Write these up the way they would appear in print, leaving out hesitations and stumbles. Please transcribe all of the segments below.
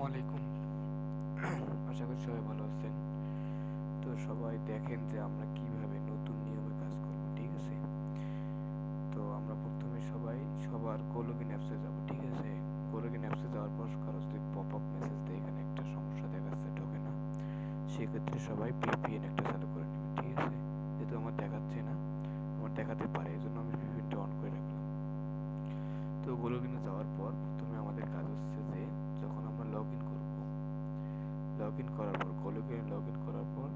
আলাইকুম। আশা করি সবাই ভালো আছেন। তো সবাই দেখেন যে আমরা কিভাবে নতুন নিয়মে কাজ করব, ঠিক আছে? তো আমরা প্রথমে সবাই সবার গোলগিন অ্যাপসে যাব, ঠিক আছে? গোলগিন অ্যাপসে যাওয়ার পর কারো যদি পপ আপ মেসেজ দেয় এখানে একটা সমস্যা দেখাচ্ছে ঢোকে না, সেক্ষেত্রে সবাই ভিপিএন একটা চালু করে নেবেন, ঠিক আছে? যেহেতু আমার দেখাচ্ছে না, আমার দেখাতে পারে, এই জন্য আমি ভিপিএনটা অন করে রাখলাম। তো গোলগিনে যাওয়ার পর প্রথমে আমাদের কাজ হচ্ছে যে যখন আমরা লগ ইন করবো, লগ ইন করার পর গোলগিনে লগ ইন করার পর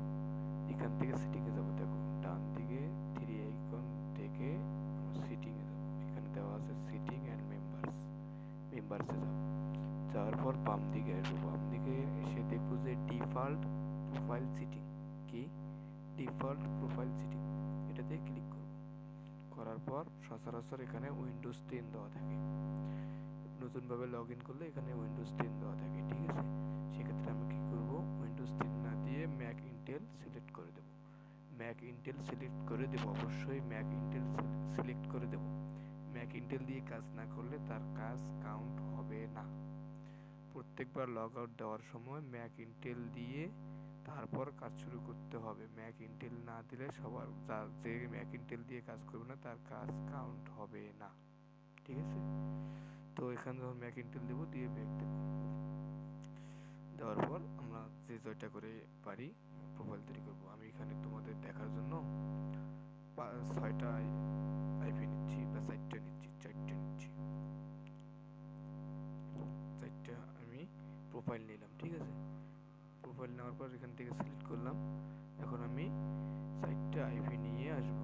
এখান থেকে সেটিংয়ে যাব। দেখো ডান দিকে থ্রি আইকন থেকে আমরা সেটিংয়ে যাব। এখানে দেওয়া আছে সেটিং অ্যান্ড মেম্বারসে যাব। যাওয়ার পর বাম দিকে আসবো, বাম দিকে এসে দেখবো যে ডিফল্ট প্রোফাইল সেটিং। কি? ডিফল্ট প্রোফাইল সেটিং, এটাতে ক্লিক করব। করার পর সচরাচর এখানে উইন্ডোজ 10 দেওয়া থাকে। নতুনভাবে লগ ইন করলে এখানে উইন্ডোজ 10 দেওয়া থাকে, ঠিক আছে? সেক্ষেত্রে আমি কি করব, উইন্ডোজ 10 না দিয়ে ম্যাক ইন্টেল সিলেক্ট করে দেব। ম্যাক ইন্টেল সিলেক্ট করে দেব, অবশ্যই ম্যাক ইন্টেল সিলেক্ট করে দেব। ম্যাক ইন্টেল দিয়ে কাজ না করলে তার কাজ কাউন্ট হবে না। প্রত্যেকবার লগ আউট দেওয়ার সময় ম্যাক ইন্টেল দিয়ে তারপর কাজ শুরু করতে হবে। ম্যাক ইন্টেল না দিলে সবার যে ম্যাক ইন্টেল দিয়ে কাজ করবে না তার কাজ কাউন্ট হবে না, ঠিক আছে? তো এখানে যখন ম্যাক ইন্টেল দেবো, দিয়ে ব্যাক দেবো। দেওয়ার পর আমরা যে জয়টা করে পারি প্রোফাইল তৈরি করব। আমি এখানে তোমাদের দেখার জন্য 6টা আইপি নিচ্ছি, বা 4টা নিচ্ছি, 4টে নিচ্ছি। 4টা আমি প্রোফাইল নিলাম, ঠিক আছে? প্রোফাইল নেওয়ার পর এখান থেকে সিলেক্ট করলাম। এখন আমি 4টা আইপি নিয়ে আসব।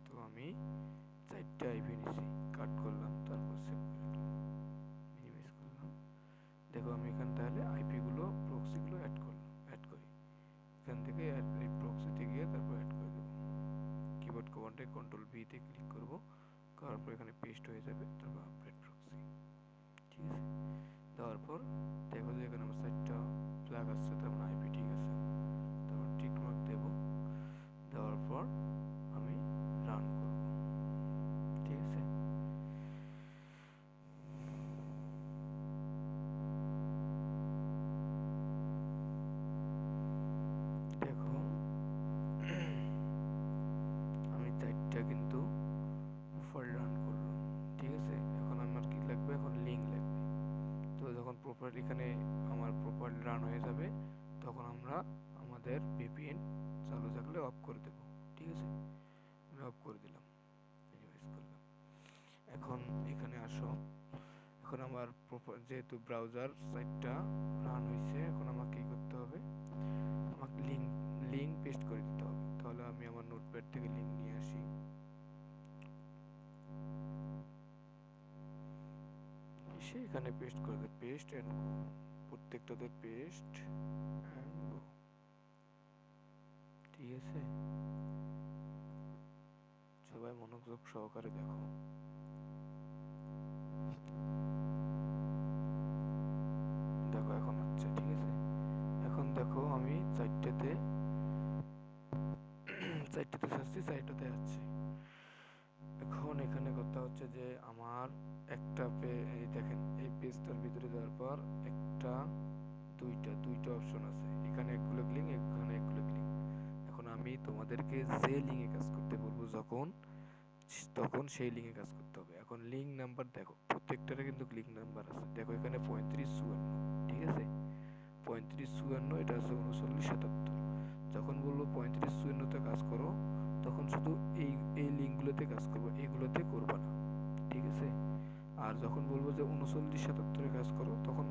তো আমি 4টা আইপি নিছি, কাট করলাম, তারপর সেভ করে রাখলাম, মিনিমাইজ করলাম। দেখো আমি এখানে তাহলে আইপি গুলো প্রক্সি গুলো অ্যাড করলাম, অ্যাড করি। এখান থেকে এই প্রক্সিতে গিয়ে তারপর অ্যাড করে দেবো। কিবোর্ড কমান্ডে কন্ট্রোল ভি তে ক্লিক করব, করার পর এখানে পেস্ট হয়ে যাবে, তারপর আপডেট প্রক্সি, ঠিক আছে? দেওয়ার পর দেখো যে এখানে আমার 4টা ফ্ল্যাগ আসছে, তার মানে আইপি ঠিক আছে। তারপর টিক মার্ক দেব। দেওয়ার পর আমি রান করব, ঠিক আছে? দেখো আমি 4টা কিন্তু প্রোফাইল রান করলাম, ঠিক আছে? এখন আমার কি লাগবে, এখন লিঙ্ক লাগবে। তো যখন প্রোফাইল এখানে আমার প্রোফাইল রান হয়ে যাবে, তখন আমরা আমাদের ভিপিএন চালু থাকলে অফ করে দেব, ঠিক আছে? আমি অফ করে দিলাম, মিনিমাইজ করলাম। এখন এখানে আসো। এখন আমার প্রোফাইল যেহেতু ব্রাউজার সাইটটা রান হয়েছে, এখন আমাকে কি করতে হবে, আমাকে লিঙ্ক পেস্ট করে দিতে হবে। তাহলে আমি আমার নোটপ্যাড থেকে লিঙ্ক নিয়ে আসি, এসে এখানে পেস্ট করে দেব, পেস্ট অ্যান্ড গো। প্রত্যেকটাতে পেস্ট অ্যান্ড গো, ঠিক আছে? সবাই মনোযোগ সহকারে দেখো। দেখো এখন হচ্ছে, ঠিক আছে? এখন দেখো আমি চারটাতে আসছি, চারটাতে আসছি। এখন এখানে কথা হচ্ছে যে আমার এই দেখেন এই পেজটার ভিতরে যাওয়ার পর একটা দুইটা অপশন আছে, এখানে একগুলো লিঙ্ক, এখানে একগুলো লিঙ্ক। এখন আমি তোমাদেরকে যে লিঙ্কে কাজ করতে বলবো তখন সেই লিঙ্কে কাজ করতে হবে। এখন লিঙ্ক নাম্বার দেখো, প্রত্যেকটারে কিন্তু লিঙ্ক নাম্বার আছে। দেখো এখানে 3554, ঠিক আছে? 3554, এটা আছে 3977। যখন বলবো 3554-তে কাজ করো, তখন শুধু এই এই লিঙ্কগুলোতে কাজ করবো, এগুলোতে করবা না, ঠিক আছে? আর যখন বলবো যে 3977-এ কাজ করো, তখন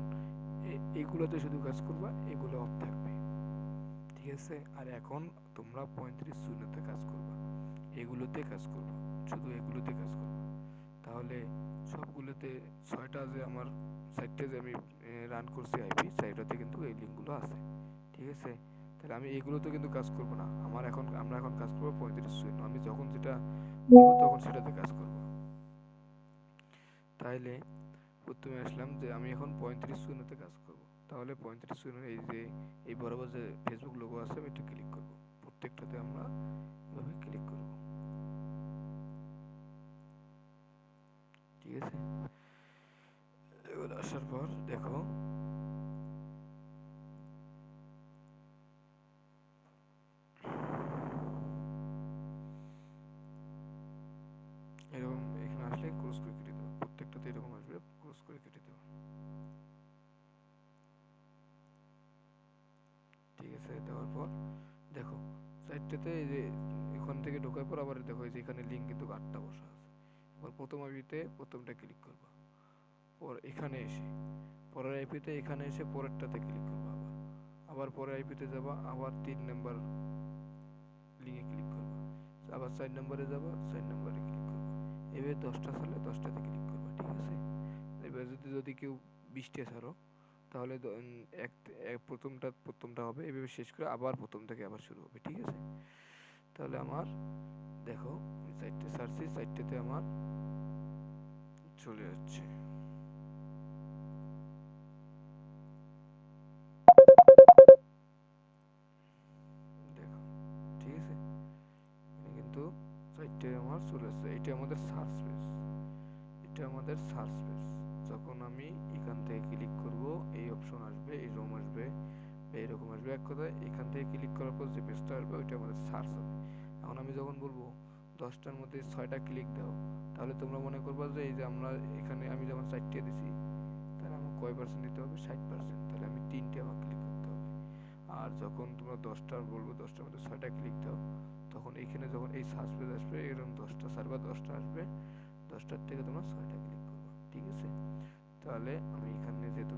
এইগুলোতে শুধু কাজ করবা, এগুলো অফ থাকবে, ঠিক আছে? আর এখন তোমরা 35-শূন্যতে কাজ করবা, এগুলোতে কাজ করবা, শুধু এগুলোতে কাজ করবা। তাহলে সবগুলোতে 6টা যে আমার সাইটে যে আমি রান করছি আইপি, সাইটটাতে কিন্তু এই লিঙ্কগুলো আছে, ঠিক আছে? তাহলে আমি এগুলোতে কিন্তু কাজ করব না। আমরা এখন কাজ করবো 35-শূন্য। আমি যখন যেটা বলবো তখন সেটাতে কাজ করব। তাইলে প্রথমে আসলাম যে আমি এখন 35-শূন্যতে কাজ করব। তাহলে 35-শূন্য, এই যে এই বরাবর যে ফেসবুক লোগো আছে, আমি এটা ক্লিক করব। প্রত্যেকটাতে আমরা এভাবে ক্লিক করব। ঠিক আছে। এগুলো আসার পর দেখো এরকম এখানে আসলে ক্রস করে কেটে দেবো, প্রত্যেকটাতে এরকম আসবে, ক্রস করে কেটে দেবো। ঠিক আছে, দেওয়ার পর দেখো সাইডটাতে এই যে এখান থেকে ঢোকার পর আবার দেখো এই যে এখানে লিঙ্ক কিন্তু 8টা বসা আছে। এবার প্রথম আইপিতে প্রথমটা ক্লিক করবা, পর এখানে এসে পরের আইপিতে এখানে এসে পরেরটাতে ক্লিক করবা, আবার আবার পরের আইপিতে যাবা, আবার 3 নাম্বার লিঙ্কে ক্লিক করবা, আবার 4 নম্বরে যাবা, 4 নম্বরে ক্লিক করবা। এভাবে 10টা ছাড়লে 10টাতে ক্লিক করবা। ঠিক আছে, এবার যদি যদি কেউ 20টা ছাড়ো তাহলে প্রথমটা প্রথমটা হবে, এভাবে শেষ করে আবার প্রথম থেকে আবার শুরু হবে। ঠিক আছে, তাহলে আমার দেখো আমি 4টে ছাড়ছি, 4টেতে আমার চলে যাচ্ছে। দেখো ঠিক আছে, কিন্তু 4টে আমার চলে আসছে। এটা আমাদের সার্চ পেজ, এটা আমাদের সার্চ পেজ। যখন আমি এখান থেকে ক্লিক করব এই অপশন আসবে, এই রুম আসবে, এইরকম আসবে। এক কথায় এখান থেকে ক্লিক করার পর যে পেজটা আসবে ওইটা আমাদের সার্চ হবে। এখন আমি যখন বলবো 10টার মধ্যে 6টা ক্লিক দাও, তাহলে তোমরা মনে করবা যে এই যে আমরা এখানে আমি যেমন 4টে দিছি, তাহলে আমার কয় পার্সেন্ট দিতে হবে? 60%। তাহলে আমি 3টে আমার ক্লিক করতে হবে। আর যখন তোমরা 10টার বলবো 10টার মধ্যে 6টা ক্লিক দাও, তখন এইখানে যখন এই সার্চ পেজ আসবে এরকম 10টা সার্ভার 10টা আসবে, 10টার থেকে তোমরা 6টা ক্লিক করবে। ঠিক আছে, তাহলে আমি এখানে যেহেতু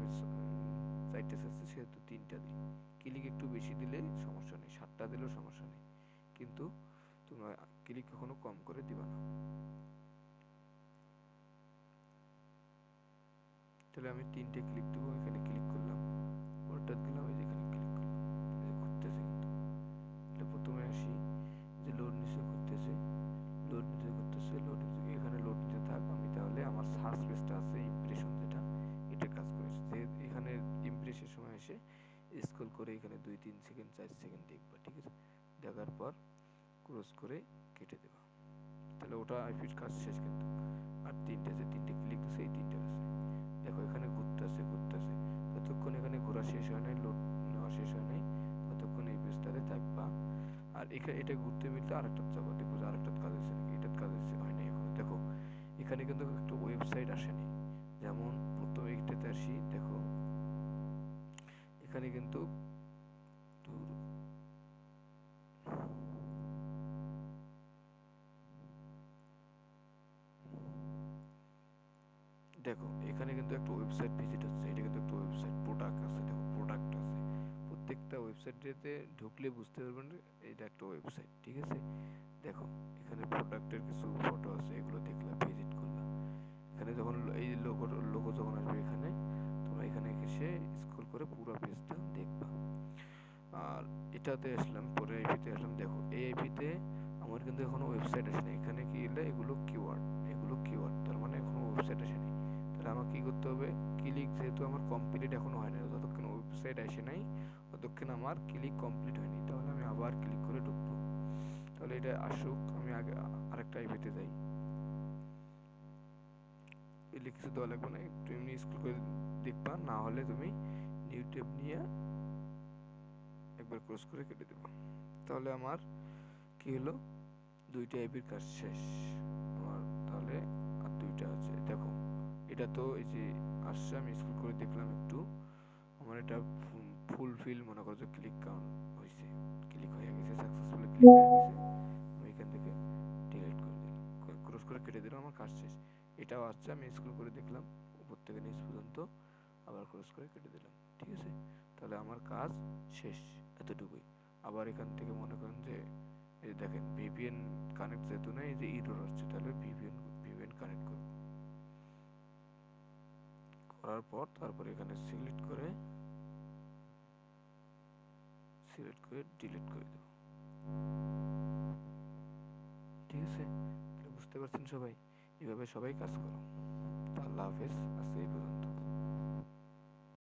4টে চাচ্ছি সেহেতু 3টা দিই। ক্লিক একটু বেশি দিলে সমস্যা নেই, 7টা দিলেও সমস্যা নেই, কিন্তু তোমরা ক্লিক কখনো কম করে দিবা না। তাহলে আমি 3টে ক্লিক দেবো, এখানে ক্লিক করলাম, পরেরটা দিলাম, এই যে এখানে ক্লিক করলাম, এই যে ঘুরতেছে কিন্তু। তাহলে প্রথমে আসি যে লোড নিচে ঘুরতেছে, লোড নিতে করতেছে, লোড নিতে, এখানে লোড নিতে থাক। আমি তাহলে আমার সার্চ পেজটা আছে ইমপ্রেশন যেটা, এটা কাজ করেছে যে এখানে ইমপ্রেসের সময় এসে স্ক্রল করে এখানে 2-3 সেকেন্ড 4 সেকেন্ড দেখবা। ঠিক আছে, দেখার পর ক্রস করে কেটে দেবা। তাহলে ওটা আইপির কাজ শেষ কিন্তু। আর 3টে ক্লিক দিছে, এই 3টে আছে। দেখো এখানে ঘুরতেছে ঘুরতেছে, ততক্ষণ এখানে ঘোরা শেষ হয় নাই, লোড নেওয়া শেষ হয় নাই, ততক্ষণ এই পেজটাতে থাকবা। আর এখানে এটা ঘুরতে মিলতে আরেকটা যাবা, দেখো যে আরেকটা কাজ হচ্ছে নাকি, এটার কাজ হচ্ছে হয় নাই এখনো। দেখো এখানে কিন্তু একটা ওয়েবসাইট আসেনি। যেমন প্রথমে এইটাতে আসি, দেখো এখানে কিন্তু দেখো এখানে কিন্তু একটা ওয়েবসাইট ভিজিট হচ্ছে, এটা কিন্তু একটা ওয়েবসাইট প্রোডাক্ট আছে, দেখো প্রোডাক্ট আছে। প্রত্যেকটা ওয়েবসাইটেতে ঢুকলে বুঝতে পারবেন এটা একটা ওয়েবসাইট। ঠিক আছে, দেখো এখানে প্রোডাক্টের কিছু ফটো আছে, এগুলো দেখলা, ভিজিট করলা। এখানে যখন এই লোগো লোগো যখন আসবে এখানে, তোমরা এখানে এসে স্ক্রল করে পুরো পেজটা দেখবা। আর এটাতে আসলাম, পরে আইপিতে আসলাম। দেখো এই আইপিতে আমার কিন্তু এখনো ওয়েবসাইট আসেনি। এখানে কি এলে এগুলো কিওয়ার্ড, এগুলো কিওয়ার্ড, তার মানে এখনো ওয়েবসাইট আসেনি। তাহলে আমাকে কি করতে হবে? ক্লিক যেহেতু আমার কমপ্লিট এখনো হয় না, যতক্ষণ ওয়েবসাইট আসে নাই ততক্ষণ আমার ক্লিক কমপ্লিট হয়নি। তাহলে আমি আবার ক্লিক করে ঢুকবো। তাহলে এটা আসুক, আমি আগে আরেকটা আইপিতে যাই। এলে কিছু দেওয়া লাগবে না, একটু এমনি স্ক্রল করে দেখবা, না হলে তুমি নিউ ট্যাব নিয়ে একবার ক্রস করে কেটে দেবো। তাহলে আমার কি হলো? 2টা আইপির কাজ শেষ আমার। তাহলে আর 2টা আছে। দেখো এটা তো এই যে আসছে, আমি স্ক্রল করে দেখলাম একটু, আমার এটা ফুলফিল মনে করো যে ক্লিক কাউন্ট হয়েছে, ক্লিক হয়ে গেছে, সাকসেসফুলি ক্লিক হয়ে গেছে। আমি এখান থেকে ডিলিট করে দিলাম, ক্রস করে কেটে দিলাম, আমার কাজ শেষ। এটাও আসছে, আমি স্ক্রল করে দেখলাম উপর থেকে নিচ পর্যন্ত, আবার ক্রস করে কেটে দিলাম। ঠিক আছে, তাহলে আমার কাজ শেষ, এতটুকুই। আবার এখান থেকে মনে করেন যে এই দেখেন ভিপিএন কানেক্ট যেহেতু না, এই যে ইরর হচ্ছে, তাহলে ভিপিএন ভিপিএন কানেক্ট করব। করার পর তারপর এখানে সিলেক্ট করে ডিলিট করে দেব। ঠিক আছে, তাহলে বুঝতে পারছেন সবাই, এভাবে সবাই কাজ করো। আল্লাহ হাফেজ, আজকে এই পর্যন্ত।